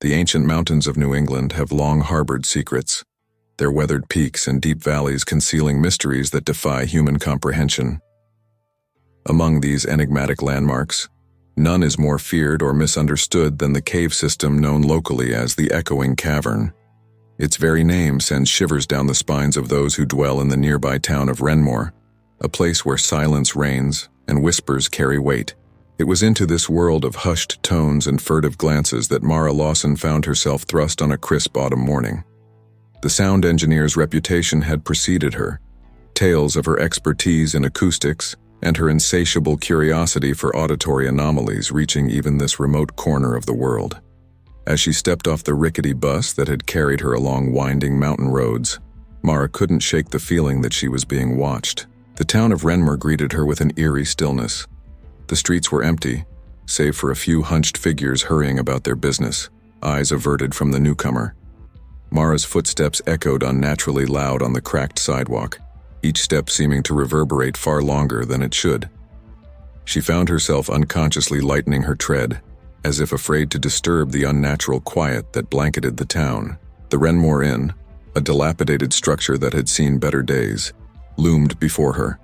The ancient mountains of New England have long harbored secrets, their weathered peaks and deep valleys concealing mysteries that defy human comprehension. Among these enigmatic landmarks, none is more feared or misunderstood than the cave system known locally as the Echoing Cavern. Its very name sends shivers down the spines of those who dwell in the nearby town of Wrenmoor, a place where silence reigns and whispers carry weight. It was into this world of hushed tones and furtive glances that Mara Lawson found herself thrust on a crisp autumn morning. The sound engineer's reputation had preceded her, tales of her expertise in acoustics and her insatiable curiosity for auditory anomalies reaching even this remote corner of the world. As she stepped off the rickety bus that had carried her along winding mountain roads, Mara couldn't shake the feeling that she was being watched. The town of Wrenmoor greeted her with an eerie stillness. The streets were empty, save for a few hunched figures hurrying about their business, eyes averted from the newcomer. Mara's footsteps echoed unnaturally loud on the cracked sidewalk, each step seeming to reverberate far longer than it should. She found herself unconsciously lightening her tread, as if afraid to disturb the unnatural quiet that blanketed the town. The Wrenmoor Inn, a dilapidated structure that had seen better days, loomed before her.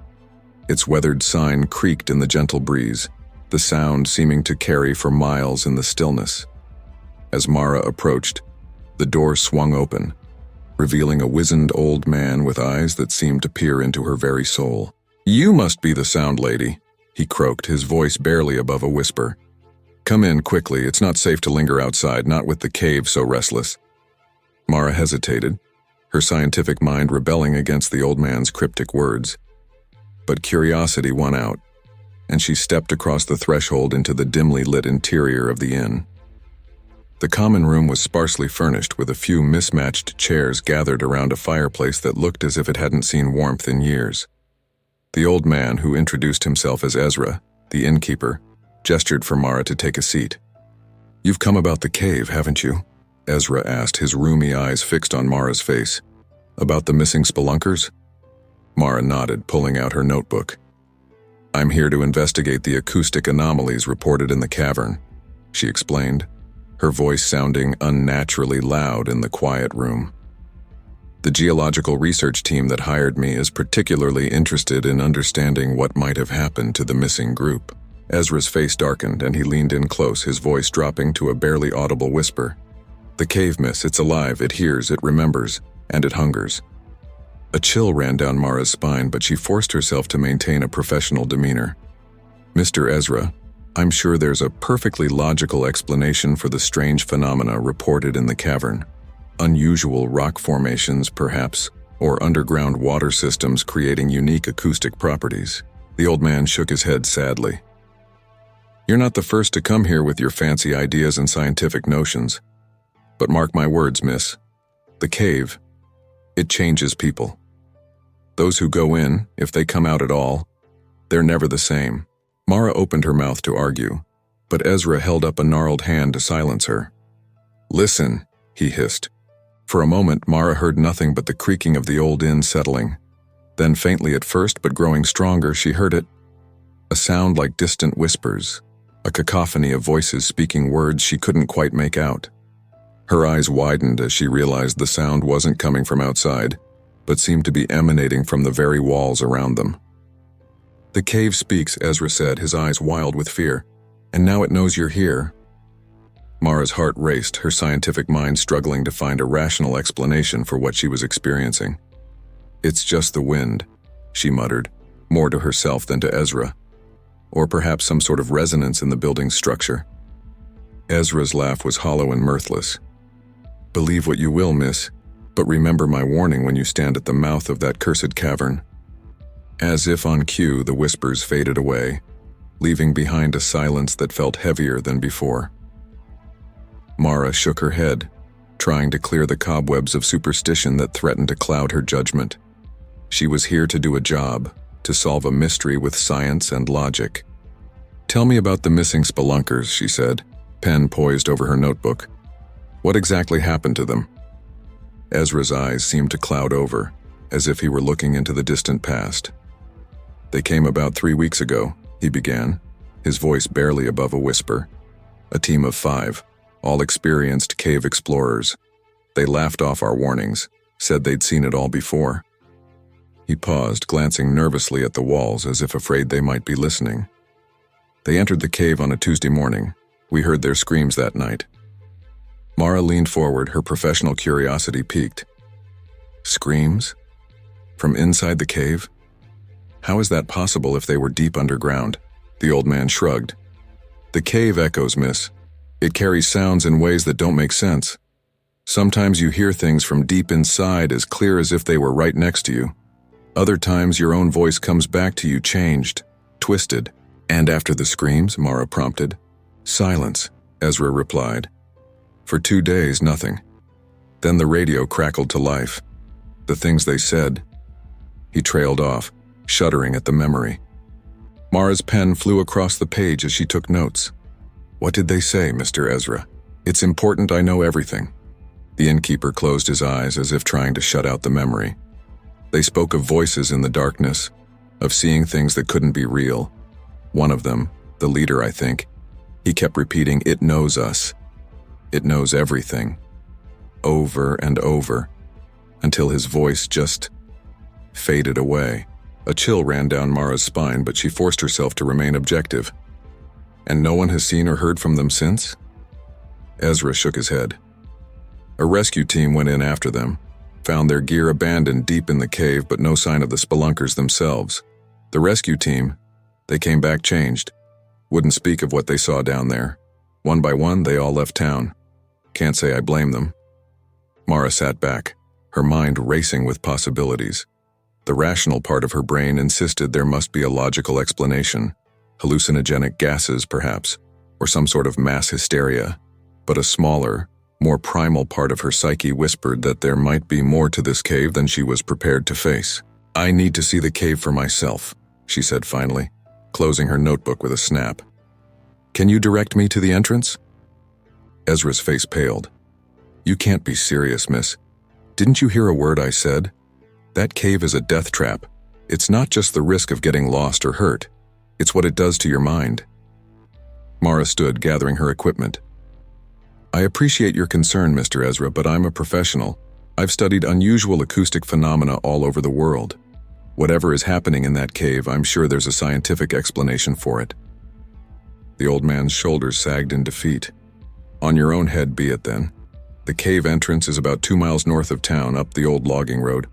Its weathered sign creaked in the gentle breeze, the sound seeming to carry for miles in the stillness. As Mara approached, the door swung open, revealing a wizened old man with eyes that seemed to peer into her very soul. "You must be the sound lady," he croaked, his voice barely above a whisper. "Come in quickly, it's not safe to linger outside, not with the cave so restless." Mara hesitated, her scientific mind rebelling against the old man's cryptic words. But curiosity won out, and she stepped across the threshold into the dimly lit interior of the inn. The common room was sparsely furnished with a few mismatched chairs gathered around a fireplace that looked as if it hadn't seen warmth in years. The old man, who introduced himself as Ezra, the innkeeper, gestured for Mara to take a seat. "You've come about the cave, haven't you?" Ezra asked, his rheumy eyes fixed on Mara's face. "About the missing spelunkers?" Mara nodded, pulling out her notebook. "I'm here to investigate the acoustic anomalies reported in the cavern," she explained, her voice sounding unnaturally loud in the quiet room. "The geological research team that hired me is particularly interested in understanding what might have happened to the missing group." Ezra's face darkened and he leaned in close, his voice dropping to a barely audible whisper. "The cave, miss, it's alive, it hears, it remembers, and it hungers." A chill ran down Mara's spine, but she forced herself to maintain a professional demeanor. "Mr. Ezra, I'm sure there's a perfectly logical explanation for the strange phenomena reported in the cavern. Unusual rock formations, perhaps, or underground water systems creating unique acoustic properties." The old man shook his head sadly. "You're not the first to come here with your fancy ideas and scientific notions. But mark my words, miss. The cave, it changes people. Those who go in, if they come out at all, they're never the same." Mara opened her mouth to argue, but Ezra held up a gnarled hand to silence her. "Listen," he hissed. For a moment, Mara heard nothing but the creaking of the old inn settling. Then faintly at first, but growing stronger, she heard it. A sound like distant whispers, a cacophony of voices speaking words she couldn't quite make out. Her eyes widened as she realized the sound wasn't coming from outside, but seemed to be emanating from the very walls around them. "The cave speaks," Ezra said, his eyes wild with fear. "And now it knows you're here." Mara's heart raced, her scientific mind struggling to find a rational explanation for what she was experiencing. "It's just the wind," she muttered, more to herself than to Ezra. Or perhaps some sort of resonance in the building's structure. Ezra's laugh was hollow and mirthless. "Believe what you will, miss, but remember my warning when you stand at the mouth of that cursed cavern." As if on cue, the whispers faded away, leaving behind a silence that felt heavier than before. Mara shook her head, trying to clear the cobwebs of superstition that threatened to cloud her judgment. She was here to do a job, to solve a mystery with science and logic. "Tell me about the missing spelunkers," she said, pen poised over her notebook. "What exactly happened to them?" Ezra's eyes seemed to cloud over, as if he were looking into the distant past. "They came about 3 weeks ago," he began, his voice barely above a whisper. "A team of 5, all experienced cave explorers. They laughed off our warnings, said they'd seen it all before. He paused, glancing nervously at the walls as if afraid they might be listening. They entered the cave on a Tuesday morning. We heard their screams that night. Mara leaned forward, her professional curiosity piqued. Screams? From inside the cave? How is that possible if they were deep underground? The old man shrugged. The cave echoes, miss. It carries sounds in ways that don't make sense. Sometimes you hear things from deep inside as clear as if they were right next to you. Other times your own voice comes back to you changed, twisted. And after the screams, Mara prompted. Silence, Ezra replied. For 2 days, nothing. Then the radio crackled to life. The things they said. He trailed off, shuddering at the memory. Mara's pen flew across the page as she took notes. What did they say, Mr. Ezra? It's important I know everything. The innkeeper closed his eyes as if trying to shut out the memory. They spoke of voices in the darkness, of seeing things that couldn't be real. One of them, the leader, I think, he kept repeating, "It knows us. It knows everything." Over and over, until his voice just faded away. A chill ran down Mara's spine, but she forced herself to remain objective. And no one has seen or heard from them since? Ezra shook his head. A rescue team went in after them, found their gear abandoned deep in the cave, but no sign of the spelunkers themselves. The rescue team, they came back changed. Wouldn't speak of what they saw down there. One by one, they all left town. Can't say I blame them. Mara sat back, her mind racing with possibilities. The rational part of her brain insisted there must be a logical explanation. Hallucinogenic gases, perhaps, or some sort of mass hysteria. But a smaller, more primal part of her psyche whispered that there might be more to this cave than she was prepared to face. I need to see the cave for myself, she said finally, closing her notebook with a snap. Can you direct me to the entrance? Ezra's face paled. You can't be serious, miss. Didn't you hear a word I said? That cave is a death trap. It's not just the risk of getting lost or hurt. It's what it does to your mind. Mara stood, gathering her equipment. I appreciate your concern, Mr. Ezra, but I'm a professional. I've studied unusual acoustic phenomena all over the world. Whatever is happening in that cave, I'm sure there's a scientific explanation for it. The old man's shoulders sagged in defeat. On your own head be it then. The cave entrance is about 2 miles north of town, up the old logging road.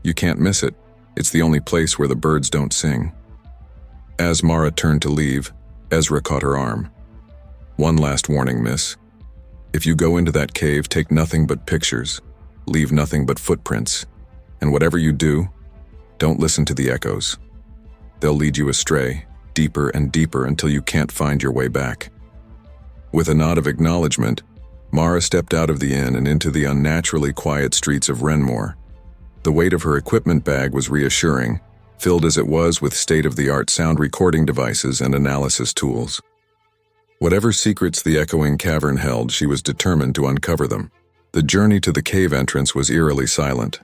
You can't miss it. It's the only place where the birds don't sing. As Mara turned to leave, Ezra caught her arm. One last warning, miss. If you go into that cave, take nothing but pictures. Leave nothing but footprints. And whatever you do, don't listen to the echoes. They'll lead you astray, deeper and deeper until you can't find your way back. With a nod of acknowledgement, Mara stepped out of the inn and into the unnaturally quiet streets of Wrenmoor. The weight of her equipment bag was reassuring, filled as it was with state-of-the-art sound recording devices and analysis tools. Whatever secrets the Echoing Cavern held, she was determined to uncover them. The journey to the cave entrance was eerily silent.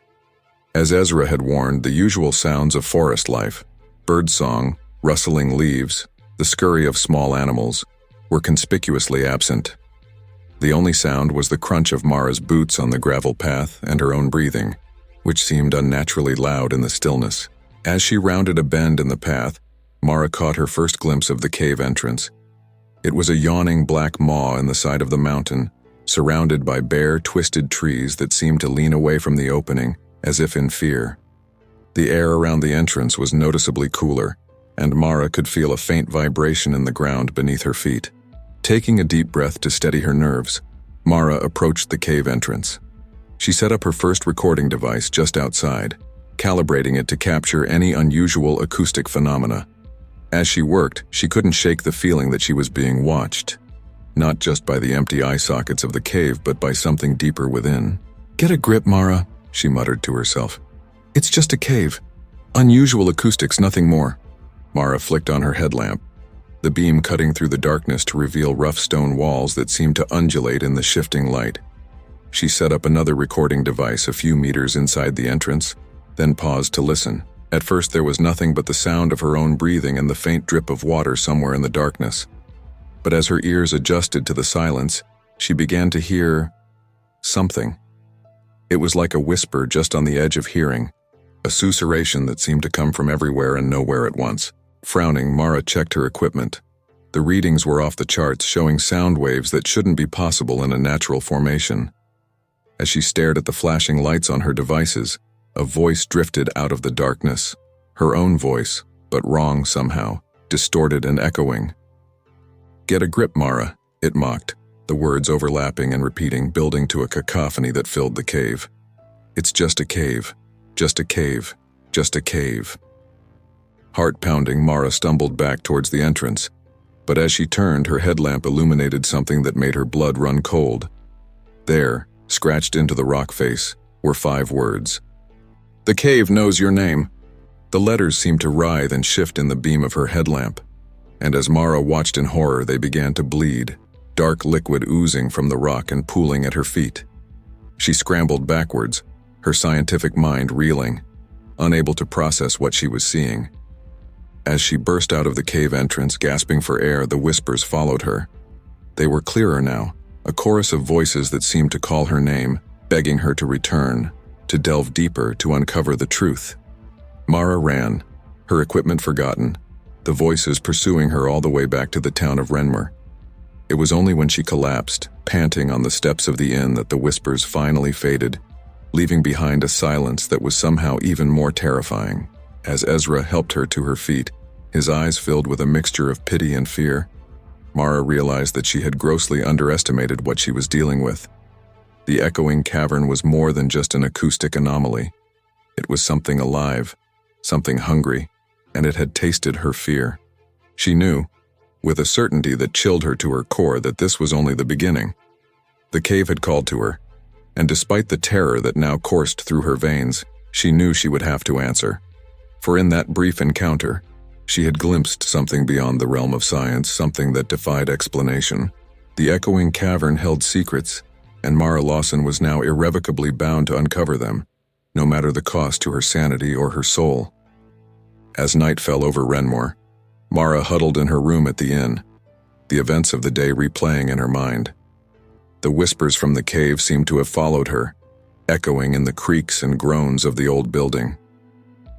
As Ezra had warned, the usual sounds of forest life, birdsong, rustling leaves, the scurry of small animals, were conspicuously absent. The only sound was the crunch of Mara's boots on the gravel path and her own breathing, which seemed unnaturally loud in the stillness. As she rounded a bend in the path, Mara caught her first glimpse of the cave entrance. It was a yawning black maw in the side of the mountain, surrounded by bare, twisted trees that seemed to lean away from the opening, as if in fear. The air around the entrance was noticeably cooler, and Mara could feel a faint vibration in the ground beneath her feet. Taking a deep breath to steady her nerves, Mara approached the cave entrance. She set up her first recording device just outside, calibrating it to capture any unusual acoustic phenomena. As she worked, she couldn't shake the feeling that she was being watched, not just by the empty eye sockets of the cave, but by something deeper within. Get a grip, Mara, she muttered to herself. It's just a cave. Unusual acoustics, nothing more. Mara flicked on her headlamp, the beam cutting through the darkness to reveal rough stone walls that seemed to undulate in the shifting light. She set up another recording device a few meters inside the entrance, then paused to listen. At first there was nothing but the sound of her own breathing and the faint drip of water somewhere in the darkness. But as her ears adjusted to the silence, she began to hear something. It was like a whisper just on the edge of hearing, a susurration that seemed to come from everywhere and nowhere at once. Frowning, Mara checked her equipment. The readings were off the charts, showing sound waves that shouldn't be possible in a natural formation. As she stared at the flashing lights on her devices, a voice drifted out of the darkness. Her own voice, but wrong somehow, distorted and echoing. "Get a grip, Mara," it mocked, the words overlapping and repeating, building to a cacophony that filled the cave. "It's just a cave. Just a cave. Just a cave." Heart-pounding, Mara stumbled back towards the entrance, but as she turned, her headlamp illuminated something that made her blood run cold. There, scratched into the rock face, were 5 words. "The cave knows your name." The letters seemed to writhe and shift in the beam of her headlamp, and as Mara watched in horror, they began to bleed, dark liquid oozing from the rock and pooling at her feet. She scrambled backwards, her scientific mind reeling, unable to process what she was seeing. As she burst out of the cave entrance, gasping for air, the whispers followed her. They were clearer now, a chorus of voices that seemed to call her name, begging her to return, to delve deeper, to uncover the truth. Mara ran, her equipment forgotten, the voices pursuing her all the way back to the town of Wrenmoor. It was only when she collapsed, panting on the steps of the inn, that the whispers finally faded, leaving behind a silence that was somehow even more terrifying. As Ezra helped her to her feet, his eyes filled with a mixture of pity and fear, Mara realized that she had grossly underestimated what she was dealing with. The Echoing Cavern was more than just an acoustic anomaly. It was something alive, something hungry, and it had tasted her fear. She knew, with a certainty that chilled her to her core, that this was only the beginning. The cave had called to her, and despite the terror that now coursed through her veins, she knew she would have to answer. For in that brief encounter, she had glimpsed something beyond the realm of science, something that defied explanation. The Echoing Cavern held secrets, and Mara Lawson was now irrevocably bound to uncover them, no matter the cost to her sanity or her soul. As night fell over Wrenmoor, Mara huddled in her room at the inn, the events of the day replaying in her mind. The whispers from the cave seemed to have followed her, echoing in the creaks and groans of the old building.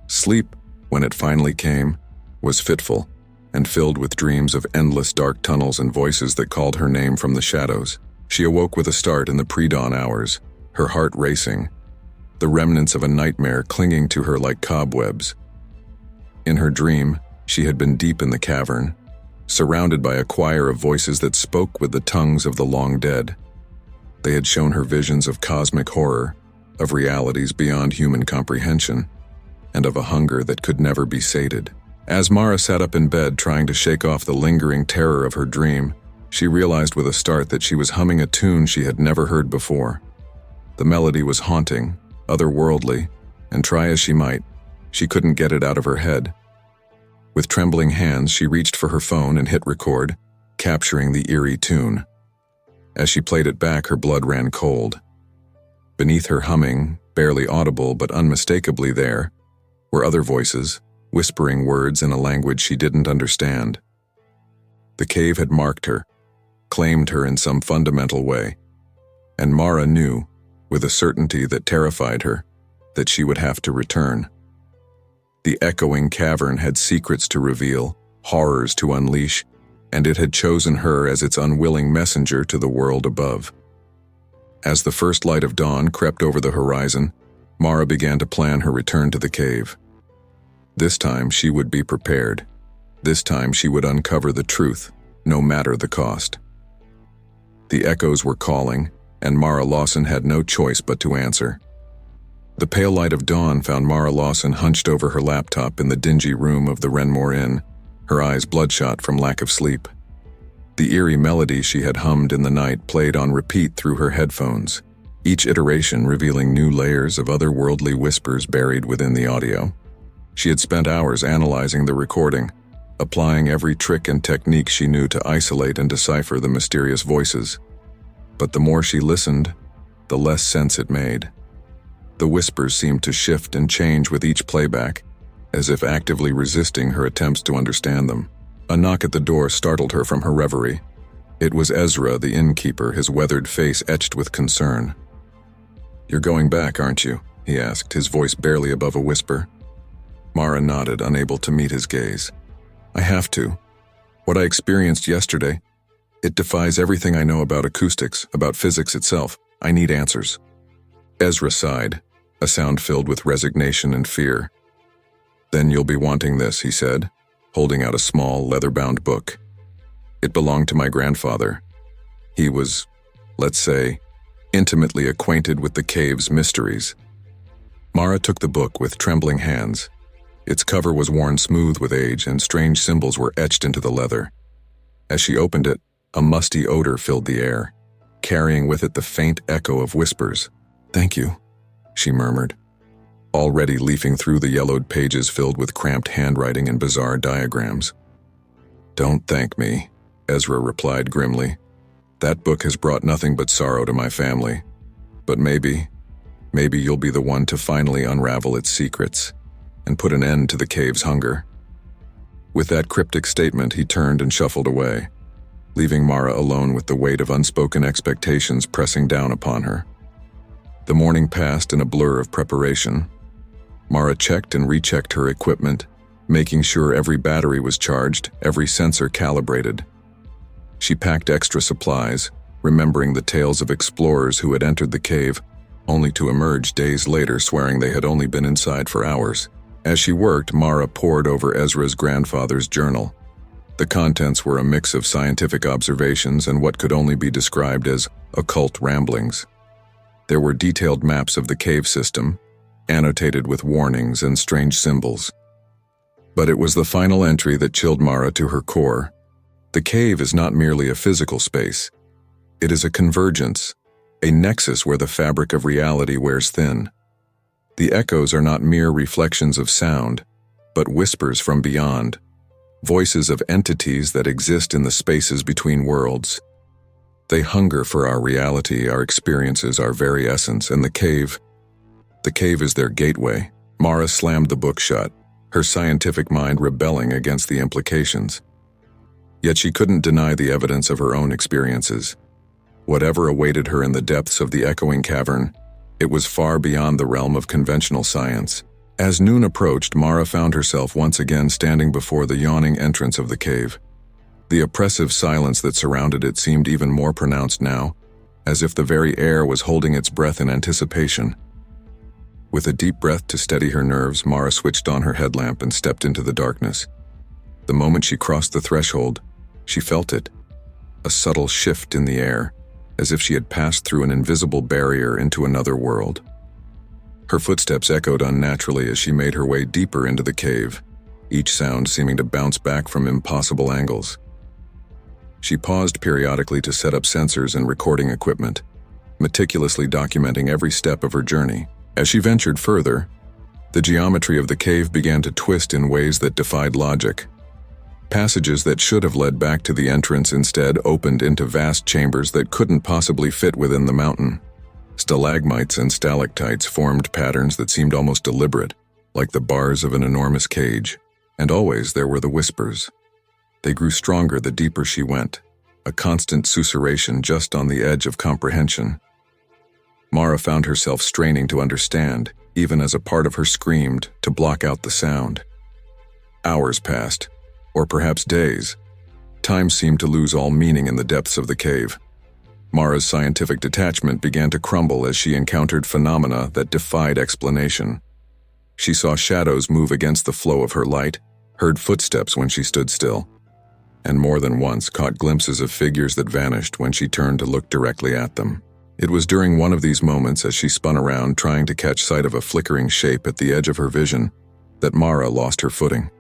Sleep, when it finally came, was fitful and filled with dreams of endless dark tunnels and voices that called her name from the shadows. She awoke with a start in the pre-dawn hours, her heart racing, the remnants of a nightmare clinging to her like cobwebs. In her dream, she had been deep in the cavern, surrounded by a choir of voices that spoke with the tongues of the long dead. They had shown her visions of cosmic horror, of realities beyond human comprehension, and of a hunger that could never be sated. As Mara sat up in bed trying to shake off the lingering terror of her dream, she realized with a start that she was humming a tune she had never heard before. The melody was haunting, otherworldly, and try as she might, she couldn't get it out of her head. With trembling hands, she reached for her phone and hit record, capturing the eerie tune. As she played it back, her blood ran cold. Beneath her humming, barely audible but unmistakably there, were other voices, whispering words in a language she didn't understand. The cave had marked her, claimed her in some fundamental way, and Mara knew, with a certainty that terrified her, that she would have to return. The Echoing Cavern had secrets to reveal, horrors to unleash, and it had chosen her as its unwilling messenger to the world above. As the first light of dawn crept over the horizon, Mara began to plan her return to the cave. This time she would be prepared. This time she would uncover the truth, no matter the cost. The echoes were calling, and Mara Lawson had no choice but to answer. The pale light of dawn found Mara Lawson hunched over her laptop in the dingy room of the Wrenmoor Inn, her eyes bloodshot from lack of sleep. The eerie melody she had hummed in the night played on repeat through her headphones, each iteration revealing new layers of otherworldly whispers buried within the audio. She had spent hours analyzing the recording, applying every trick and technique she knew to isolate and decipher the mysterious voices. But the more she listened, the less sense it made. The whispers seemed to shift and change with each playback, as if actively resisting her attempts to understand them. A knock at the door startled her from her reverie. It was Ezra, the innkeeper, his weathered face etched with concern. "You're going back, aren't you?" he asked, his voice barely above a whisper. Mara nodded, unable to meet his gaze. "I have to. What I experienced yesterday, it defies everything I know about acoustics, about physics itself. I need answers." Ezra sighed, a sound filled with resignation and fear. "Then you'll be wanting this," he said, holding out a small, leather-bound book. "It belonged to my grandfather. He was, let's say, intimately acquainted with the cave's mysteries." Mara took the book with trembling hands. Its cover was worn smooth with age, and strange symbols were etched into the leather. As she opened it, a musty odor filled the air, carrying with it the faint echo of whispers. "Thank you," she murmured, already leafing through the yellowed pages filled with cramped handwriting and bizarre diagrams. "Don't thank me," Ezra replied grimly. "That book has brought nothing but sorrow to my family. But maybe you'll be the one to finally unravel its secrets and put an end to the cave's hunger." With that cryptic statement, he turned and shuffled away, leaving Mara alone with the weight of unspoken expectations pressing down upon her. The morning passed in a blur of preparation. Mara checked and rechecked her equipment, making sure every battery was charged, every sensor calibrated. She packed extra supplies, remembering the tales of explorers who had entered the cave, only to emerge days later swearing they had only been inside for hours. As she worked, Mara pored over Ezra's grandfather's journal. The contents were a mix of scientific observations and what could only be described as occult ramblings. There were detailed maps of the cave system, annotated with warnings and strange symbols. But it was the final entry that chilled Mara to her core. The cave is not merely a physical space. It is a convergence, a nexus where the fabric of reality wears thin. The echoes are not mere reflections of sound, but whispers from beyond, voices of entities that exist in the spaces between worlds. They hunger for our reality, our experiences, our very essence, and the cave is their gateway. Mara slammed the book shut, her scientific mind rebelling against the implications. Yet she couldn't deny the evidence of her own experiences. Whatever awaited her in the depths of the Echoing Cavern, it was far beyond the realm of conventional science. As noon approached, Mara found herself once again standing before the yawning entrance of the cave. The oppressive silence that surrounded it seemed even more pronounced now, as if the very air was holding its breath in anticipation. With a deep breath to steady her nerves, Mara switched on her headlamp and stepped into the darkness. The moment she crossed the threshold, she felt it, a subtle shift in the air, as if she had passed through an invisible barrier into another world. Her footsteps echoed unnaturally as she made her way deeper into the cave, each sound seeming to bounce back from impossible angles. She paused periodically to set up sensors and recording equipment, meticulously documenting every step of her journey. As she ventured further, the geometry of the cave began to twist in ways that defied logic. Passages that should have led back to the entrance instead opened into vast chambers that couldn't possibly fit within the mountain. Stalagmites and stalactites formed patterns that seemed almost deliberate, like the bars of an enormous cage. And always there were the whispers. They grew stronger the deeper she went, a constant susurration just on the edge of comprehension. Mara found herself straining to understand, even as a part of her screamed to block out the sound. Hours passed, or perhaps days. Time seemed to lose all meaning in the depths of the cave. Mara's scientific detachment began to crumble as she encountered phenomena that defied explanation. She saw shadows move against the flow of her light, heard footsteps when she stood still, and more than once caught glimpses of figures that vanished when she turned to look directly at them. It was during one of these moments, as she spun around trying to catch sight of a flickering shape at the edge of her vision, that Mara lost her footing.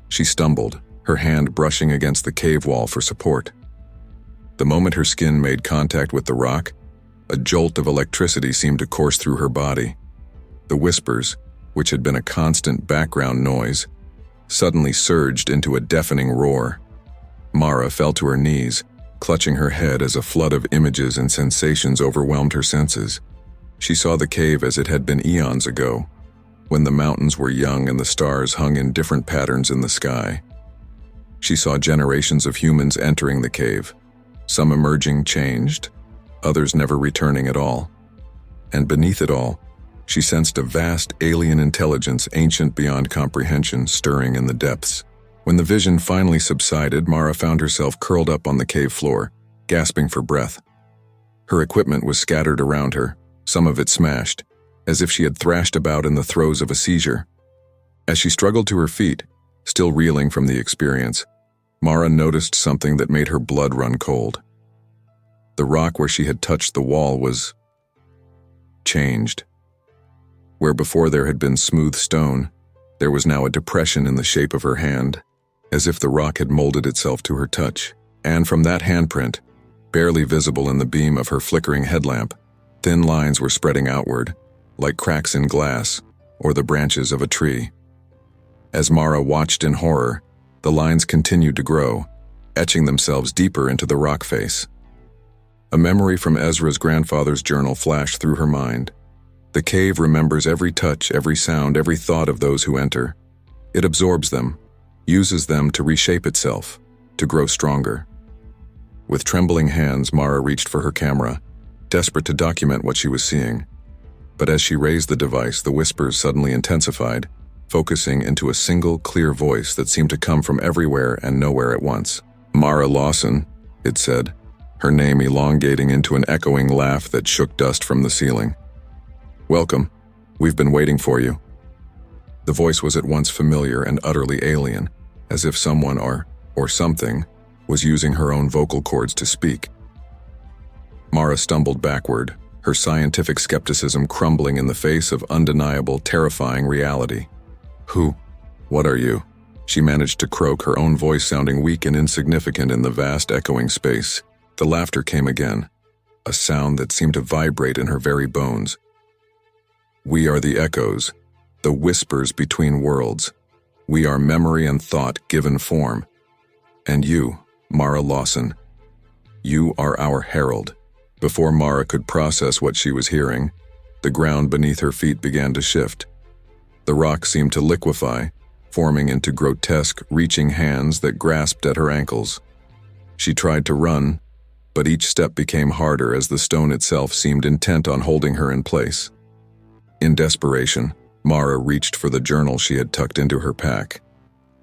She stumbled, her hand brushing against the cave wall for support. The moment her skin made contact with the rock, a jolt of electricity seemed to course through her body. The whispers, which had been a constant background noise, suddenly surged into a deafening roar. Mara fell to her knees, clutching her head as a flood of images and sensations overwhelmed her senses. She saw the cave as it had been eons ago, when the mountains were young and the stars hung in different patterns in the sky. She saw generations of humans entering the cave, some emerging changed, others never returning at all. And beneath it all, she sensed a vast alien intelligence ancient beyond comprehension stirring in the depths. When the vision finally subsided, Mara found herself curled up on the cave floor, gasping for breath. Her equipment was scattered around her, some of it smashed, as if she had thrashed about in the throes of a seizure. As she struggled to her feet, still reeling from the experience, Mara noticed something that made her blood run cold. The rock where she had touched the wall was changed. Where before there had been smooth stone, there was now a depression in the shape of her hand, as if the rock had molded itself to her touch. And from that handprint, barely visible in the beam of her flickering headlamp, thin lines were spreading outward, like cracks in glass or the branches of a tree. As Mara watched in horror, the lines continued to grow, etching themselves deeper into the rock face. A memory from Ezra's grandfather's journal flashed through her mind. The cave remembers every touch, every sound, every thought of those who enter. It absorbs them, uses them to reshape itself, to grow stronger. With trembling hands, Mara reached for her camera, desperate to document what she was seeing. But as she raised the device, the whispers suddenly intensified, focusing into a single, clear voice that seemed to come from everywhere and nowhere at once. "Mara Lawson," it said, her name elongating into an echoing laugh that shook dust from the ceiling. "Welcome. We've been waiting for you." The voice was at once familiar and utterly alien, as if someone or something was using her own vocal cords to speak. Mara stumbled backward, her scientific skepticism crumbling in the face of undeniable, terrifying reality. "Who? What are you?" She managed to croak, her own voice sounding weak and insignificant in the vast echoing space. The laughter came again, a sound that seemed to vibrate in her very bones. "We are the echoes, the whispers between worlds. We are memory and thought given form. And you, Mara Lawson, you are our herald." Before Mara could process what she was hearing, the ground beneath her feet began to shift. The rock seemed to liquefy, forming into grotesque, reaching hands that grasped at her ankles. She tried to run, but each step became harder as the stone itself seemed intent on holding her in place. In desperation, Mara reached for the journal she had tucked into her pack.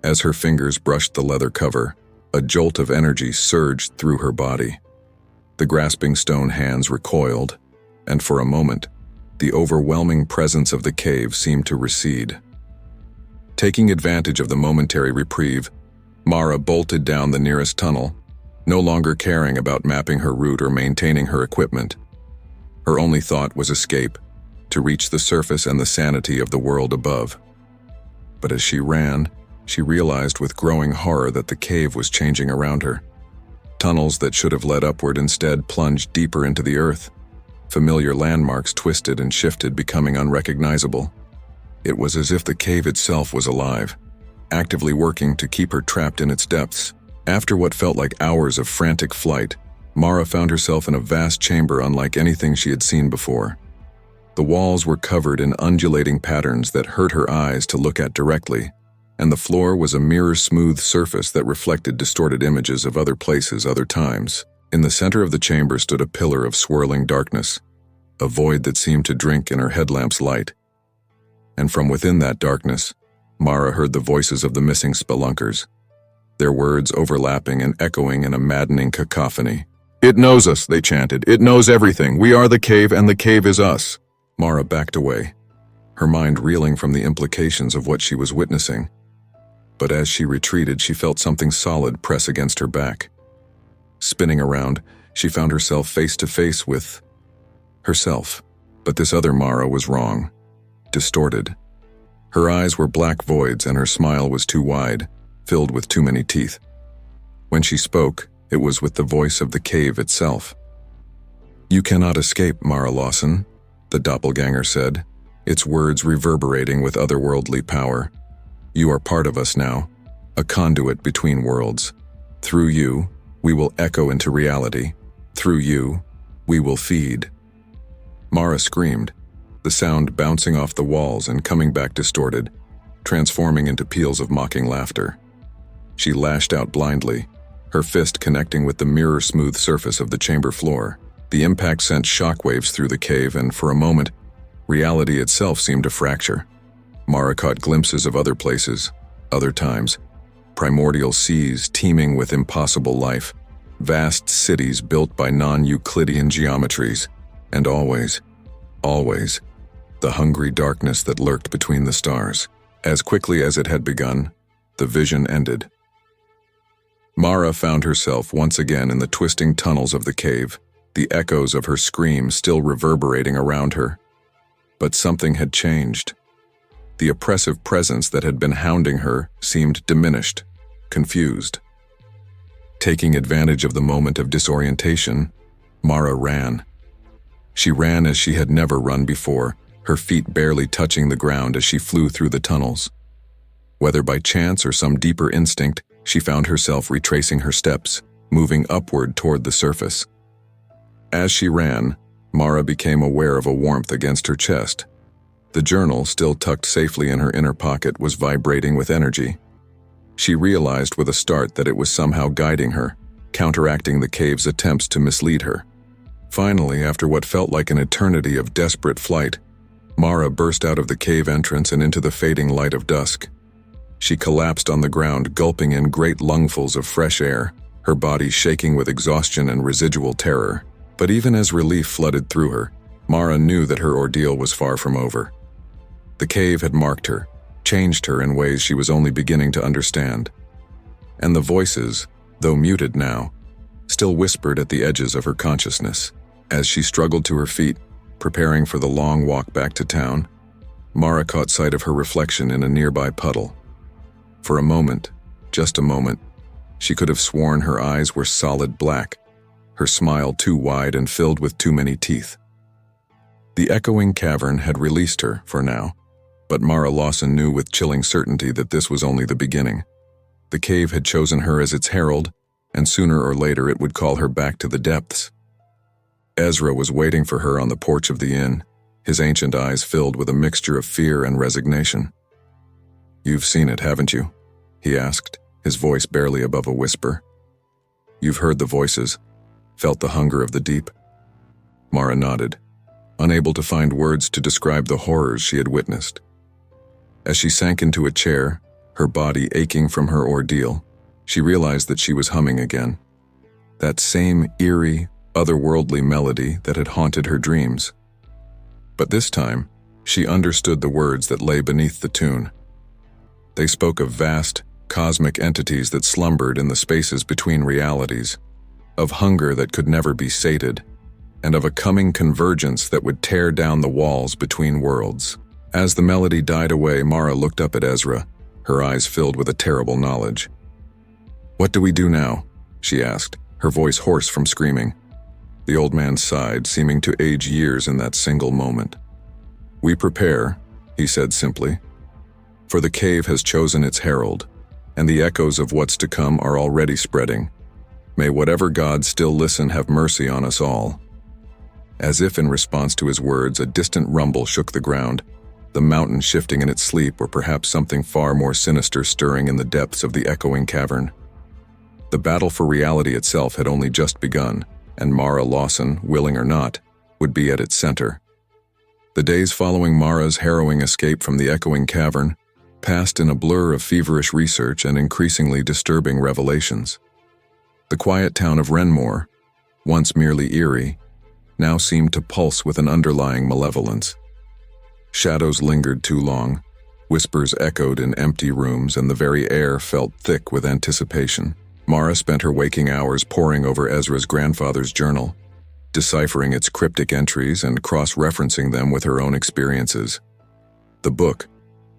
As her fingers brushed the leather cover, a jolt of energy surged through her body. The grasping stone hands recoiled, and for a moment, the overwhelming presence of the cave seemed to recede. Taking advantage of the momentary reprieve, Mara bolted down the nearest tunnel, no longer caring about mapping her route or maintaining her equipment. Her only thought was escape, to reach the surface and the sanity of the world above. But as she ran, she realized with growing horror that the cave was changing around her. Tunnels that should have led upward instead plunged deeper into the earth. Familiar landmarks twisted and shifted, becoming unrecognizable. It was as if the cave itself was alive, actively working to keep her trapped in its depths. After what felt like hours of frantic flight, Mara found herself in a vast chamber unlike anything she had seen before. The walls were covered in undulating patterns that hurt her eyes to look at directly, and the floor was a mirror-smooth surface that reflected distorted images of other places, other times. In the center of the chamber stood a pillar of swirling darkness, a void that seemed to drink in her headlamp's light. And from within that darkness, Mara heard the voices of the missing spelunkers, their words overlapping and echoing in a maddening cacophony. "It knows us," they chanted. "It knows everything. We are the cave, and the cave is us." Mara backed away, her mind reeling from the implications of what she was witnessing. But as she retreated, she felt something solid press against her back. Spinning around, she found herself face to face with herself. But this other Mara was wrong, distorted. Her eyes were black voids and her smile was too wide, filled with too many teeth. When she spoke, it was with the voice of the cave itself. "You cannot escape, Mara Lawson," the doppelganger said, its words reverberating with otherworldly power. "You are part of us now, a conduit between worlds. Through you, we will echo into reality. Through you, we will feed." Mara screamed, the sound bouncing off the walls and coming back distorted, transforming into peals of mocking laughter. She lashed out blindly, her fist connecting with the mirror-smooth surface of the chamber floor. The impact sent shockwaves through the cave, and for a moment, reality itself seemed to fracture. Mara caught glimpses of other places, other times, primordial seas teeming with impossible life, vast cities built by non-Euclidean geometries, and always, the hungry darkness that lurked between the stars. As quickly as it had begun, the vision ended. Mara found herself once again in the twisting tunnels of the cave, the echoes of her scream still reverberating around her. But something had changed. The oppressive presence that had been hounding her seemed diminished, confused. Taking advantage of the moment of disorientation, Mara ran. She ran as she had never run before, her feet barely touching the ground as she flew through the tunnels. Whether by chance or some deeper instinct, she found herself retracing her steps, moving upward toward the surface. As she ran, Mara became aware of a warmth against her chest. The journal, still tucked safely in her inner pocket, was vibrating with energy. She realized with a start that it was somehow guiding her, counteracting the cave's attempts to mislead her. Finally, after what felt like an eternity of desperate flight, Mara burst out of the cave entrance and into the fading light of dusk. She collapsed on the ground, gulping in great lungfuls of fresh air, her body shaking with exhaustion and residual terror. But even as relief flooded through her, Mara knew that her ordeal was far from over. The cave had marked her, changed her in ways she was only beginning to understand. And the voices, though muted now, still whispered at the edges of her consciousness. As she struggled to her feet, preparing for the long walk back to town, Mara caught sight of her reflection in a nearby puddle. For a moment, just a moment, she could have sworn her eyes were solid black, her smile too wide and filled with too many teeth. The Echoing Cavern had released her, for now, but Mara Lawson knew with chilling certainty that this was only the beginning. The cave had chosen her as its herald, and sooner or later it would call her back to the depths. Ezra was waiting for her on the porch of the inn, his ancient eyes filled with a mixture of fear and resignation. "You've seen it, haven't you?" he asked, his voice barely above a whisper. "You've heard the voices, felt the hunger of the deep?" Mara nodded, unable to find words to describe the horrors she had witnessed. As she sank into a chair, her body aching from her ordeal, she realized that she was humming again. That same eerie, otherworldly melody that had haunted her dreams. But this time, she understood the words that lay beneath the tune. They spoke of vast, cosmic entities that slumbered in the spaces between realities, of hunger that could never be sated, and of a coming convergence that would tear down the walls between worlds. As the melody died away, Mara looked up at Ezra, her eyes filled with a terrible knowledge. "What do we do now?" she asked, her voice hoarse from screaming. The old man sighed, seeming to age years in that single moment. "We prepare," he said simply. "For the cave has chosen its herald, and the echoes of what's to come are already spreading. May whatever God still listen have mercy on us all." As if in response to his words, a distant rumble shook the ground, the mountain shifting in its sleep, or perhaps something far more sinister stirring in the depths of the Echoing Cavern. The battle for reality itself had only just begun, and Mara Lawson, willing or not, would be at its center. The days following Mara's harrowing escape from the Echoing Cavern passed in a blur of feverish research and increasingly disturbing revelations. The quiet town of Wrenmoor, once merely eerie, now seemed to pulse with an underlying malevolence. Shadows lingered too long, whispers echoed in empty rooms, and the very air felt thick with anticipation. Mara spent her waking hours poring over Ezra's grandfather's journal, deciphering its cryptic entries and cross-referencing them with her own experiences. The book,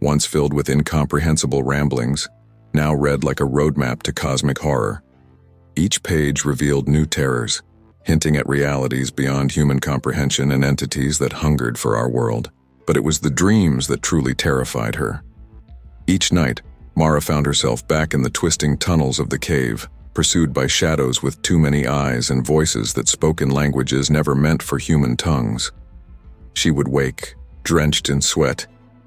once filled with incomprehensible ramblings, now read like a roadmap to cosmic horror. Each page revealed new terrors, hinting at realities beyond human comprehension and entities that hungered for our world. But it was the dreams that truly terrified her. Each night, Mara found herself back in the twisting tunnels of the cave, pursued by shadows with too many eyes and voices that spoke in languages never meant for human tongues. She would wake, drenched in sweat,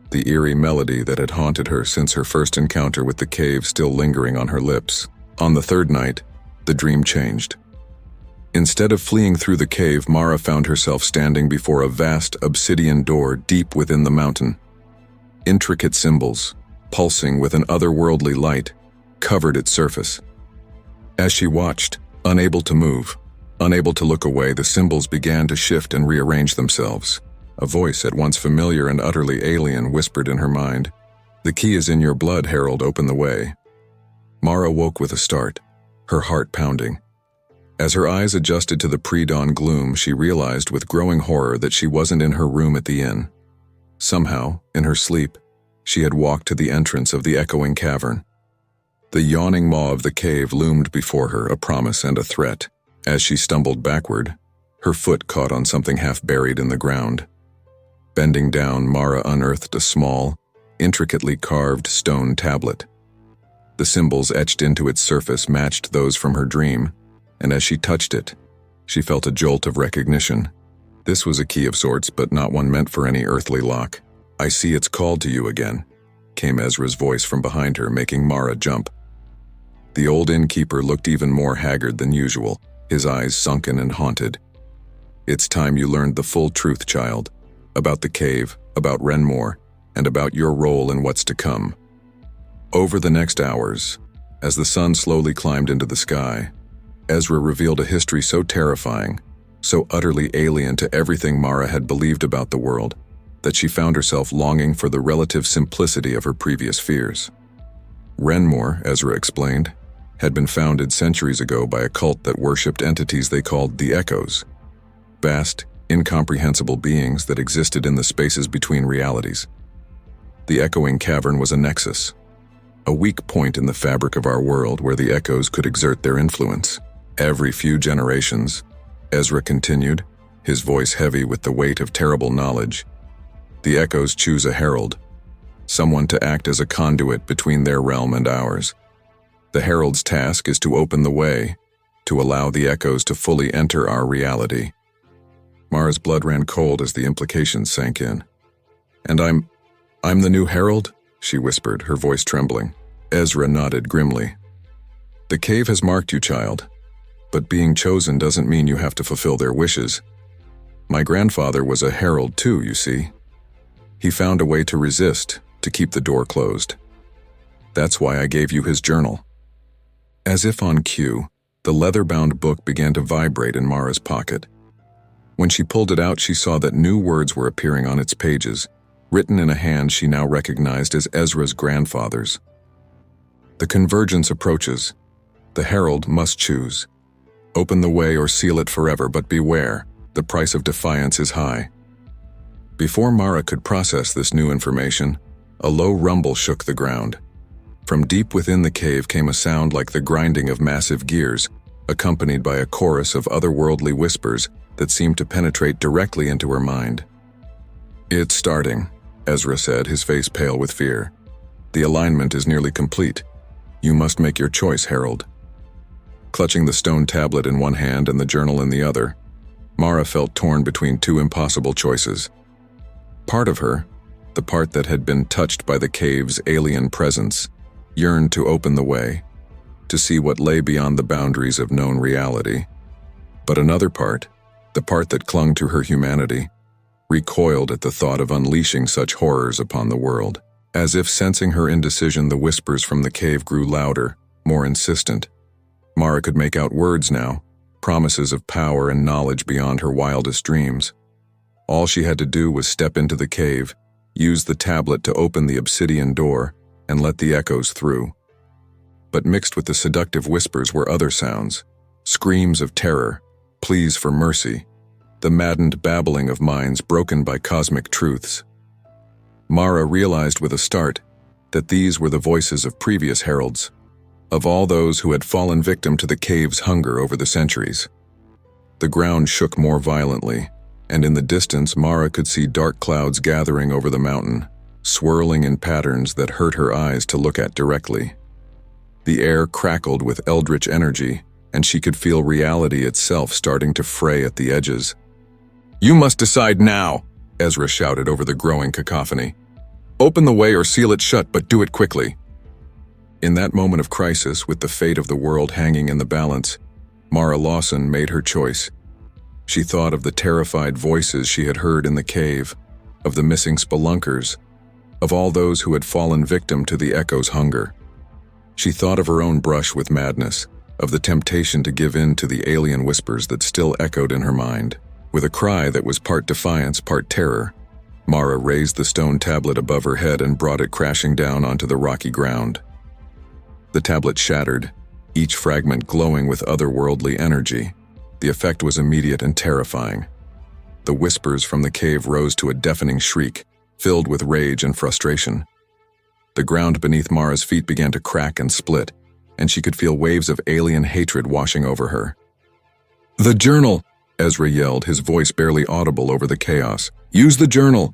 the eerie melody that had haunted her since her first encounter with the cave still lingering on her lips. On the third night, the dream changed. Instead of fleeing through the cave, Mara found herself standing before a vast obsidian door deep within the mountain. Intricate symbols, pulsing with an otherworldly light, covered its surface. As she watched, unable to move, unable to look away, the symbols began to shift and rearrange themselves. A voice, at once familiar and utterly alien, whispered in her mind, "The key is in your blood, Herald, open the way." Mara woke with a start, her heart pounding. As her eyes adjusted to the pre-dawn gloom, she realized with growing horror that she wasn't in her room at the inn. Somehow, in her sleep, she had walked to the entrance of the Echoing Cavern. The yawning maw of the cave loomed before her, a promise and a threat. As she stumbled backward, her foot caught on something half buried in the ground. Bending down, Mara unearthed a small, intricately carved stone tablet. The symbols etched into its surface matched those from her dream, and as she touched it, she felt a jolt of recognition. This was a key of sorts, but not one meant for any earthly lock. "I see it's called to you again," came Ezra's voice from behind her, making Mara jump. The old innkeeper looked even more haggard than usual, his eyes sunken and haunted. "It's time you learned the full truth, child, about the cave, about Wrenmoor, and about your role in what's to come." Over the next hours, as the sun slowly climbed into the sky, Ezra revealed a history so terrifying, so utterly alien to everything Mara had believed about the world, that she found herself longing for the relative simplicity of her previous fears. Wrenmoor, Ezra explained, had been founded centuries ago by a cult that worshipped entities they called the Echoes, vast, incomprehensible beings that existed in the spaces between realities. The Echoing Cavern was a nexus, a weak point in the fabric of our world where the Echoes could exert their influence. Every few generations, Ezra continued, his voice heavy with the weight of terrible knowledge, the Echoes choose a herald, someone to act as a conduit between their realm and ours. The herald's task is to open the way, to allow the Echoes to fully enter our reality. Mara's blood ran cold as the implications sank in. "And I'm the new herald?" she whispered, her voice trembling. Ezra nodded grimly. "The cave has marked you, child, but being chosen doesn't mean you have to fulfill their wishes. My grandfather was a herald too, you see. He found a way to resist, to keep the door closed. That's why I gave you his journal." As if on cue, the leather-bound book began to vibrate in Mara's pocket. When she pulled it out, she saw that new words were appearing on its pages, written in a hand she now recognized as Ezra's grandfather's. "The convergence approaches. The herald must choose. Open the way or seal it forever, but beware, the price of defiance is high." Before Mara could process this new information, a low rumble shook the ground. From deep within the cave came a sound like the grinding of massive gears, accompanied by a chorus of otherworldly whispers that seemed to penetrate directly into her mind. "It's starting," Ezra said, his face pale with fear. "The alignment is nearly complete. You must make your choice, Herald." Clutching the stone tablet in one hand and the journal in the other, Mara felt torn between two impossible choices. Part of her, the part that had been touched by the cave's alien presence, yearned to open the way, to see what lay beyond the boundaries of known reality. But another part, the part that clung to her humanity, recoiled at the thought of unleashing such horrors upon the world. As if sensing her indecision, the whispers from the cave grew louder, more insistent. Mara could make out words now, promises of power and knowledge beyond her wildest dreams. All she had to do was step into the cave, use the tablet to open the obsidian door, and let the Echoes through. But mixed with the seductive whispers were other sounds, screams of terror, pleas for mercy, the maddened babbling of minds broken by cosmic truths. Mara realized with a start that these were the voices of previous heralds, of all those who had fallen victim to the cave's hunger over the centuries. The ground shook more violently, and in the distance Mara could see dark clouds gathering over the mountain, swirling in patterns that hurt her eyes to look at directly. The air crackled with eldritch energy, and she could feel reality itself starting to fray at the edges. "You must decide now," Ezra shouted over the growing cacophony. "Open the way or seal it shut, but do it quickly." In that moment of crisis, with the fate of the world hanging in the balance, Mara Lawson made her choice. She thought of the terrified voices she had heard in the cave, of the missing spelunkers, of all those who had fallen victim to the echo's hunger. She thought of her own brush with madness, of the temptation to give in to the alien whispers that still echoed in her mind. With a cry that was part defiance, part terror, Mara raised the stone tablet above her head and brought it crashing down onto the rocky ground. The tablet shattered, each fragment glowing with otherworldly energy. The effect was immediate and terrifying. The whispers from the cave rose to a deafening shriek, filled with rage and frustration. The ground beneath Mara's feet began to crack and split, and she could feel waves of alien hatred washing over her. "The journal!" Ezra yelled, his voice barely audible over the chaos. "Use the journal!"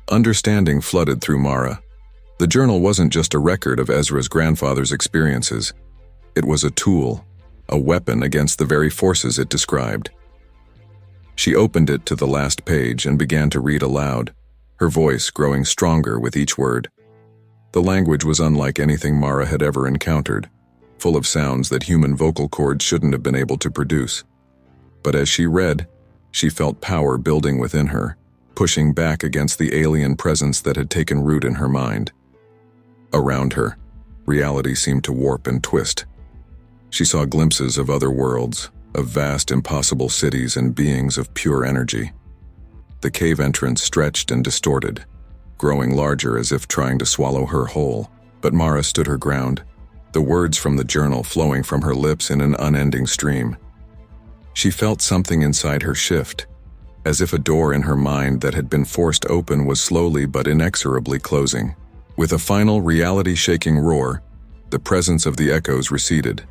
Understanding flooded through Mara. The journal wasn't just a record of Ezra's grandfather's experiences. It was a tool, a weapon against the very forces it described. She opened it to the last page and began to read aloud, her voice growing stronger with each word. The language was unlike anything Mara had ever encountered, full of sounds that human vocal cords shouldn't have been able to produce. But as she read, she felt power building within her, pushing back against the alien presence that had taken root in her mind. Around her, reality seemed to warp and twist. She saw glimpses of other worlds, of vast, impossible cities and beings of pure energy. The cave entrance stretched and distorted, growing larger as if trying to swallow her whole. But Mara stood her ground, the words from the journal flowing from her lips in an unending stream. She felt something inside her shift, as if a door in her mind that had been forced open was slowly but inexorably closing. With a final reality-shaking roar, the presence of the echoes receded.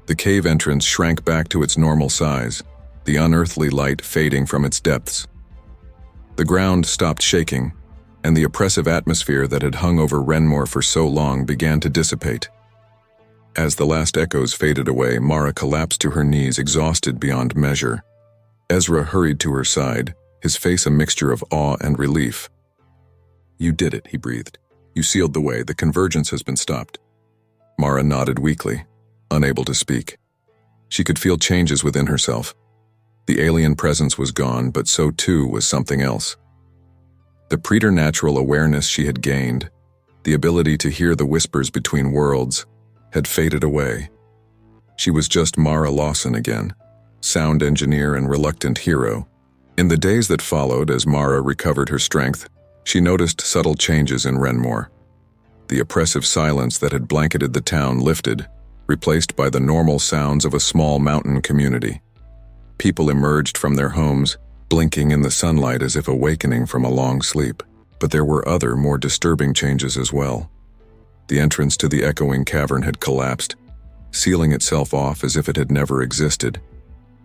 The cave entrance shrank back to its normal size, the unearthly light fading from its depths. The ground stopped shaking, and the oppressive atmosphere that had hung over Wrenmoor for so long began to dissipate. As the last echoes faded away, Mara collapsed to her knees, exhausted beyond measure. Ezra hurried to her side, his face a mixture of awe and relief. "You did it," he breathed. "You sealed the way. The convergence has been stopped." Mara nodded weakly, unable to speak. She could feel changes within herself. The alien presence was gone, but so too was something else. The preternatural awareness she had gained, the ability to hear the whispers between worlds, had faded away. She was just Mara Lawson again, sound engineer and reluctant hero. In the days that followed, as Mara recovered her strength, she noticed subtle changes in Wrenmoor. The oppressive silence that had blanketed the town lifted, replaced by the normal sounds of a small mountain community. People emerged from their homes, blinking in the sunlight as if awakening from a long sleep. But there were other, more disturbing changes as well. The entrance to the Echoing Cavern had collapsed, sealing itself off as if it had never existed.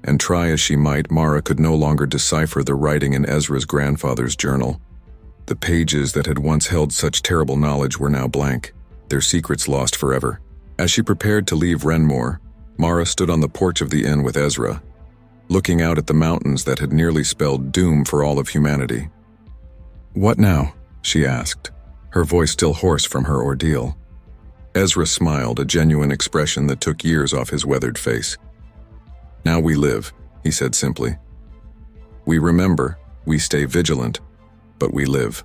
And try as she might, Mara could no longer decipher the writing in Ezra's grandfather's journal. The pages that had once held such terrible knowledge were now blank, their secrets lost forever. As she prepared to leave Wrenmoor, Mara stood on the porch of the inn with Ezra, looking out at the mountains that had nearly spelled doom for all of humanity. "What now?" she asked, her voice still hoarse from her ordeal. Ezra smiled, a genuine expression that took years off his weathered face. "Now we live," he said simply. "We remember, we stay vigilant, but we live."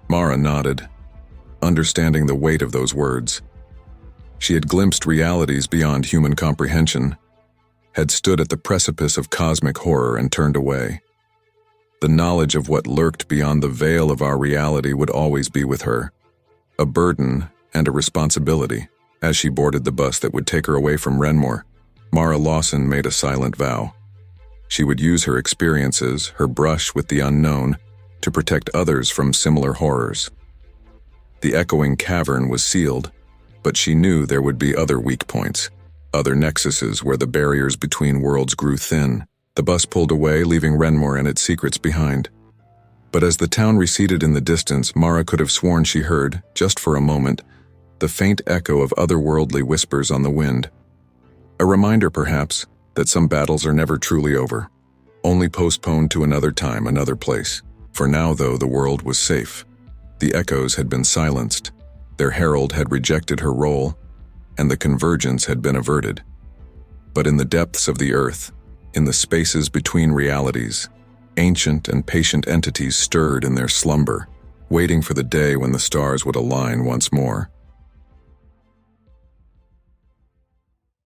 Mara nodded, understanding the weight of those words. She had glimpsed realities beyond human comprehension, had stood at the precipice of cosmic horror and turned away. The knowledge of what lurked beyond the veil of our reality would always be with her, a burden and a responsibility. As she boarded the bus that would take her away from Wrenmoor, Mara Lawson made a silent vow. She would use her experiences, her brush with the unknown, to protect others from similar horrors. The Echoing Cavern was sealed, but she knew there would be other weak points, other nexuses where the barriers between worlds grew thin. The bus pulled away, leaving Wrenmoor and its secrets behind. But as the town receded in the distance, Mara could have sworn she heard, just for a moment, the faint echo of otherworldly whispers on the wind. A reminder, perhaps, that some battles are never truly over, only postponed to another time, another place. For now, though, the world was safe. The echoes had been silenced, their herald had rejected her role, and the convergence had been averted. But in the depths of the earth, in the spaces between realities, ancient and patient entities stirred in their slumber, waiting for the day when the stars would align once more.